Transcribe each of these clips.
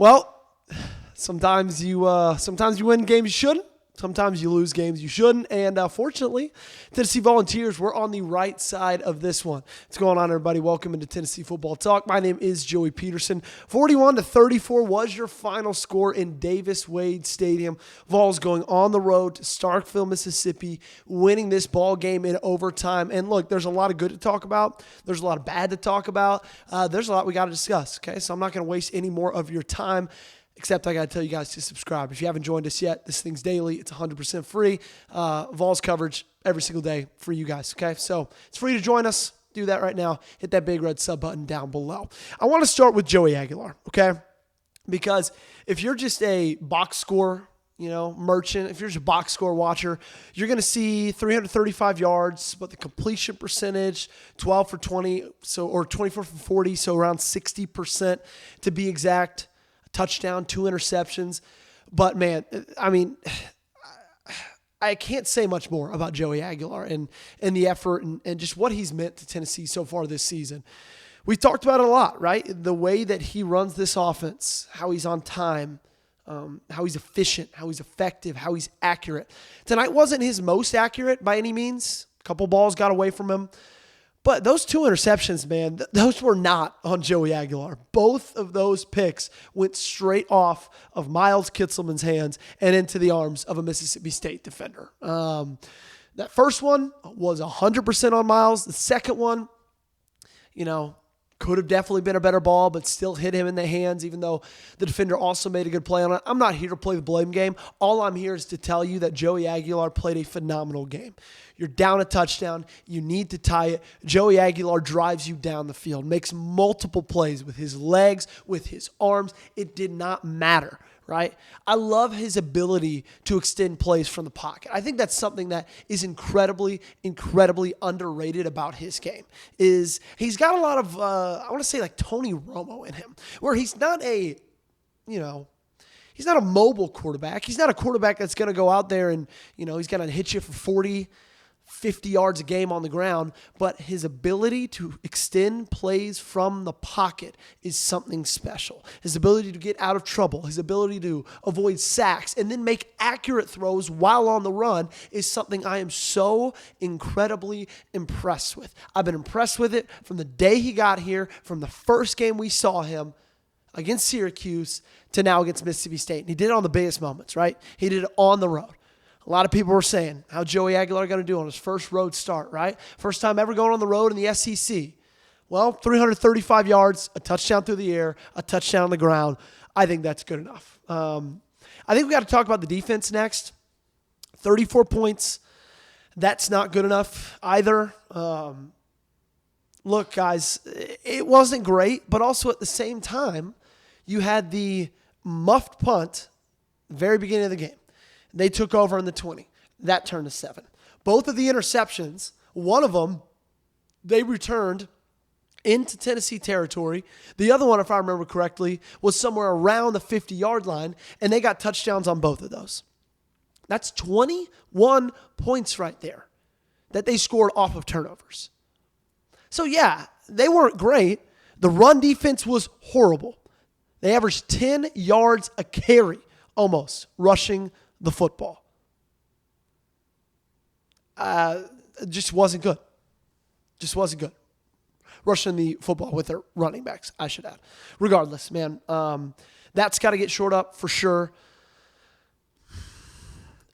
Well, sometimes you win games you shouldn't. Sometimes you lose games you shouldn't. And fortunately, Tennessee Volunteers were on the right side of this one. What's going on, everybody? Welcome into Tennessee Football Talk. My name is Joey Petersen. 41-34 was your final score in Davis-Wade Stadium. Vols going on the road to Starkville, Mississippi, winning this ball game in overtime. And look, there's a lot of good to talk about. There's a lot of bad to talk about. There's a lot we got to discuss, okay? So I'm not going to waste any more of your time. Except I got to tell you guys to subscribe. If you haven't joined us yet, this thing's daily. It's 100% free. Vols coverage every single day for you guys, okay? So it's free to join us. Do that right now. Hit that big red sub button down below. I want to start with Joey Aguilar, okay? Because if you're just a box score, merchant, if you're just a box score watcher, you're going to see 335 yards, but the completion percentage, 12 for 20, or 24 for 40, so around 60% to be exact. Touchdown, 2 interceptions. But, man, I can't say much more about Joey Aguilar and the effort and just what he's meant to Tennessee so far this season. We've talked about it a lot, right? The way that he runs this offense, how he's on time, how he's efficient, how he's effective, how he's accurate. Tonight wasn't his most accurate by any means. A couple balls got away from him. But those 2 interceptions, man, those were not on Joey Aguilar. Both of those picks went straight off of Miles Kitselman's hands and into the arms of a Mississippi State defender. That first one was 100% on Miles. The second one, could have definitely been a better ball, but still hit him in the hands, even though the defender also made a good play on it. I'm not here to play the blame game. All I'm here is to tell you that Joey Aguilar played a phenomenal game. You're down a touchdown. You need to tie it. Joey Aguilar drives you down the field, makes multiple plays with his legs, with his arms. It did not matter, right? I love his ability to extend plays from the pocket. I think that's something that is incredibly, incredibly underrated about his game. Is he's got a lot of, I want to say like Tony Romo in him, where he's not a, he's not a mobile quarterback. He's not a quarterback that's going to go out there and, he's going to hit you for 40, 50 yards a game on the ground, but his ability to extend plays from the pocket is something special. His ability to get out of trouble, his ability to avoid sacks, and then make accurate throws while on the run is something I am so incredibly impressed with. I've been impressed with it from the day he got here, from the first game we saw him against Syracuse to now against Mississippi State. And he did it on the biggest moments, right? He did it on the road. A lot of people were saying, how Joey Aguilar going to do on his first road start, right? First time ever going on the road in the SEC. Well, 335 yards, a touchdown through the air, a touchdown on the ground. I think that's good enough. I think we got to talk about the defense next. 34 points. That's not good enough either. Look, guys, it wasn't great, but also at the same time, you had the muffed punt at the very beginning of the game. They took over in the 20. That turned to 7. Both of the interceptions, one of them, they returned into Tennessee territory. The other one, if I remember correctly, was somewhere around the 50-yard line, and they got touchdowns on both of those. That's 21 points right there that they scored off of turnovers. So, yeah, they weren't great. The run defense was horrible. They averaged 10 yards a carry, almost, rushing the football. Just wasn't good. Just wasn't good. Rushing the football with their running backs, I should add. Regardless, man, that's got to get shored up for sure.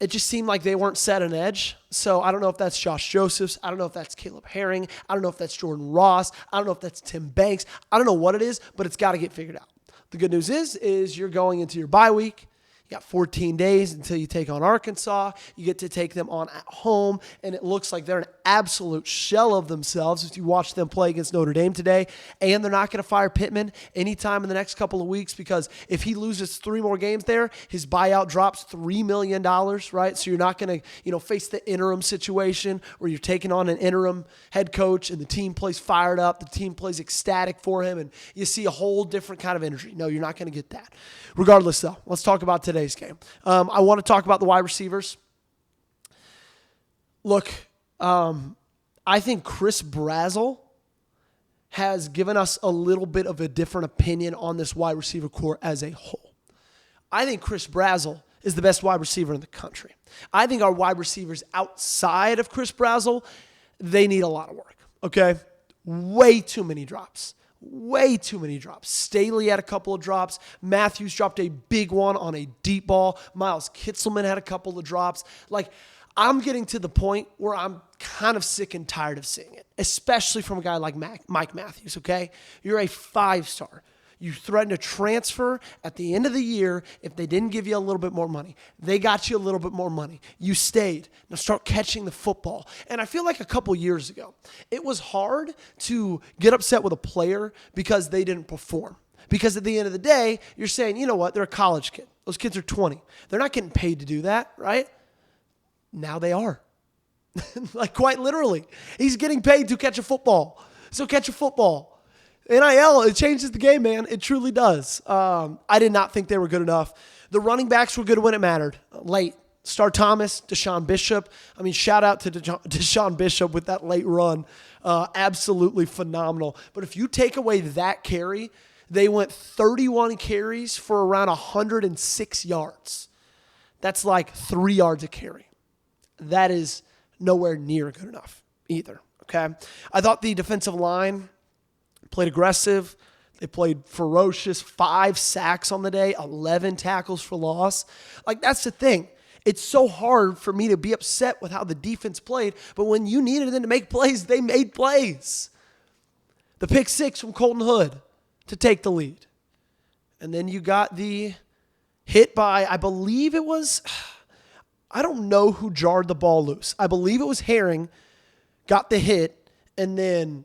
It just seemed like they weren't set an edge. So I don't know if that's Josh Josephs. I don't know if that's Caleb Herring. I don't know if that's Jordan Ross. I don't know if that's Tim Banks. I don't know what it is, but it's got to get figured out. The good news is you're going into your bye week. You got 14 days until you take on Arkansas. You get to take them on at home, and it looks like they're an absolute shell of themselves if you watch them play against Notre Dame today. And they're not going to fire Pittman anytime in the next couple of weeks, because if he loses 3 more games there, his buyout drops $3 million, right? So you're not going to face the interim situation where you're taking on an interim head coach and the team plays fired up, the team plays ecstatic for him, and you see a whole different kind of energy. No, you're not going to get that. Regardless, though, let's talk about today's game. I want to talk about the wide receivers. Look, I think Chris Brazzell has given us a little bit of a different opinion on this wide receiver core as a whole. I think Chris Brazzell is the best wide receiver in the country. I think our wide receivers outside of Chris Brazzell, they need a lot of work, okay? Way too many drops. Way too many drops. Staley had a couple of drops. Matthews dropped a big one on a deep ball. Miles Kitselman had a couple of drops. Like, I'm getting to the point where I'm kind of sick and tired of seeing it, especially from a guy like Mike Matthews, okay? You're a 5-star. You threatened to transfer at the end of the year if they didn't give you a little bit more money. They got you a little bit more money. You stayed. Now start catching the football. And I feel like a couple years ago, it was hard to get upset with a player because they didn't perform. Because at the end of the day, you're saying, you know what, they're a college kid. Those kids are 20. They're not getting paid to do that, right? Now they are. Like, quite literally. He's getting paid to catch a football. So catch a football. NIL, it changes the game, man. It truly does. I did not think they were good enough. The running backs were good when it mattered. Late. Star Thomas, DeSean Bishop. I mean, shout out to DeSean Bishop with that late run. Absolutely phenomenal. But if you take away that carry, they went 31 carries for around 106 yards. That's like 3 yards a carry. That is nowhere near good enough either, okay? I thought the defensive line played aggressive. They played ferocious. 5 sacks on the day, 11 tackles for loss. Like, that's the thing. It's so hard for me to be upset with how the defense played, but when you needed them to make plays, they made plays. The pick 6 from Colton Hood to take the lead. And then you got the hit by, I believe it was, I don't know who jarred the ball loose. I believe it was Herring, got the hit, and then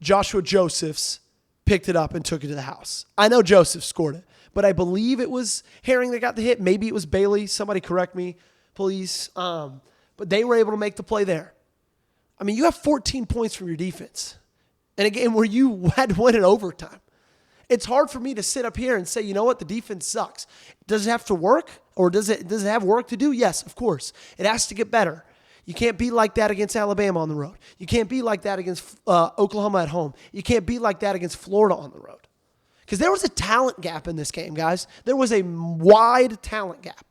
Joshua Josephs picked it up and took it to the house. I know Joseph scored it, but I believe it was Herring that got the hit. Maybe it was Bailey. Somebody correct me, please. But they were able to make the play there. I mean, you have 14 points from your defense in a game where you had to win in overtime. It's hard for me to sit up here and say, you know what, the defense sucks. Does it have to work, or does it have work to do? Yes, of course. It has to get better. You can't be like that against Alabama on the road. You can't be like that against Oklahoma at home. You can't be like that against Florida on the road. Because there was a talent gap in this game, guys. There was a wide talent gap.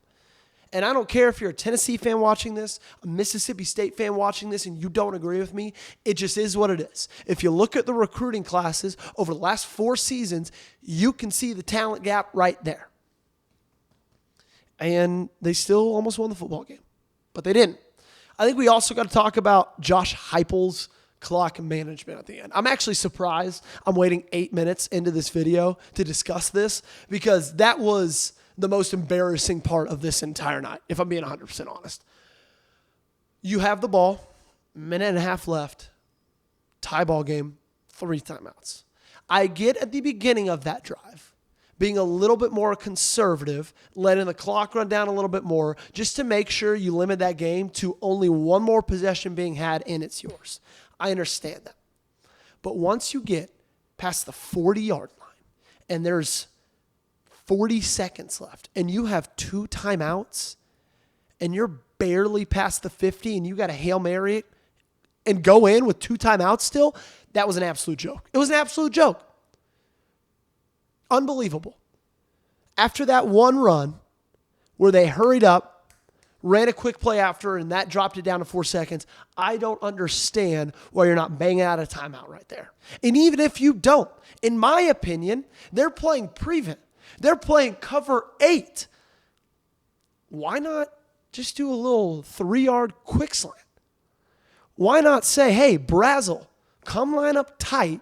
And I don't care if you're a Tennessee fan watching this, a Mississippi State fan watching this, and you don't agree with me. It just is what it is. If you look at the recruiting classes over the last 4 seasons, you can see the talent gap right there. And they still almost won the football game. But they didn't. I think we also got to talk about Josh Heupel's clock management at the end. I'm actually surprised I'm waiting 8 minutes into this video to discuss this, because that was the most embarrassing part of this entire night, if I'm being 100% honest. You have the ball, minute and a half left, tie ball game, 3 timeouts. I get at the beginning of that drive being a little bit more conservative, letting the clock run down a little bit more, just to make sure you limit that game to only 1 more possession being had and it's yours. I understand that. But once you get past the 40-yard line and there's 40 seconds left and you have 2 timeouts and you're barely past the 50 and you got to Hail Mary it and go in with 2 timeouts still, that was an absolute joke. It was an absolute joke. Unbelievable. After that one run where they hurried up, ran a quick play after, and that dropped it down to 4 seconds, I don't understand why you're not banging out a timeout right there. And even if you don't, in my opinion, they're playing prevent. They're playing cover 8. Why not just do a little 3-yard quick slant? Why not say, hey, Brazzell, come line up tight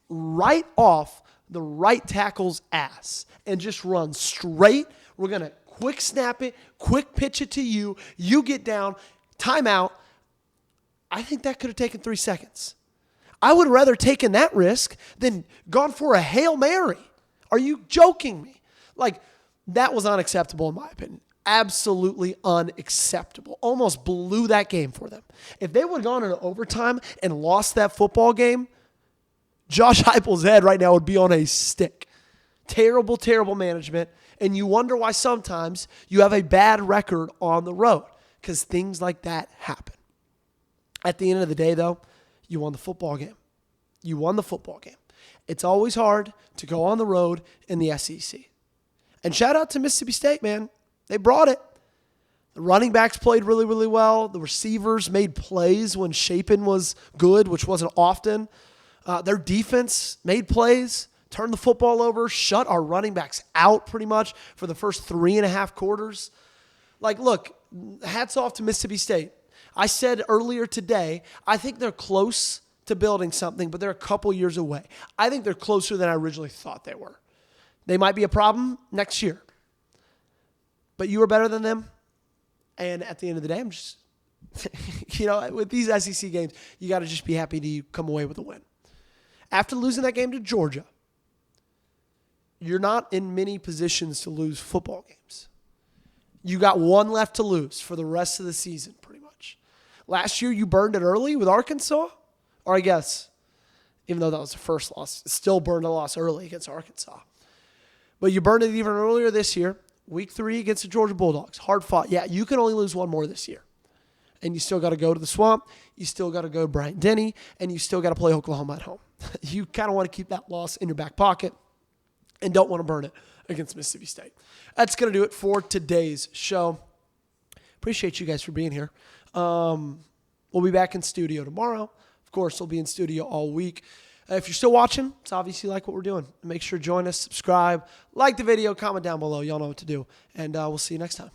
right off the right tackle's ass and just run straight. We're going to quick snap it, quick pitch it to you. You get down, timeout. I think that could have taken 3 seconds. I would have rather taken that risk than gone for a Hail Mary. Are you joking me? Like, that was unacceptable in my opinion. Absolutely unacceptable. Almost blew that game for them. If they would have gone into overtime and lost that football game, Josh Heupel's head right now would be on a stick. Terrible, terrible management. And you wonder why sometimes you have a bad record on the road, because things like that happen. At the end of the day, though, you won the football game. You won the football game. It's always hard to go on the road in the SEC. And shout out to Mississippi State, man. They brought it. The running backs played really, really well. The receivers made plays when Shapen was good, which wasn't often. Their defense made plays, turned the football over, shut our running backs out pretty much for the first 3.5 quarters. Like, look, hats off to Mississippi State. I said earlier today, I think they're close to building something, but they're a couple years away. I think they're closer than I originally thought they were. They might be a problem next year. But you are better than them. And at the end of the day, I'm just, with these SEC games, you got to just be happy to come away with a win. After losing that game to Georgia, you're not in many positions to lose football games. You got one left to lose for the rest of the season, pretty much. Last year, you burned it early with Arkansas. Or I guess, even though that was the first loss, it still burned a loss early against Arkansas. But you burned it even earlier this year, week 3 against the Georgia Bulldogs. Hard fought. Yeah, you can only lose one more this year. And you still got to go to the Swamp. You still got to go to Bryant-Denny. And you still got to play Oklahoma at home. You kind of want to keep that loss in your back pocket and don't want to burn it against Mississippi State. That's going to do it for today's show. Appreciate you guys for being here. We'll be back in studio tomorrow. Of course, we'll be in studio all week. If you're still watching, it's obviously like what we're doing. Make sure to join us, subscribe, like the video, comment down below. Y'all know what to do. And we'll see you next time.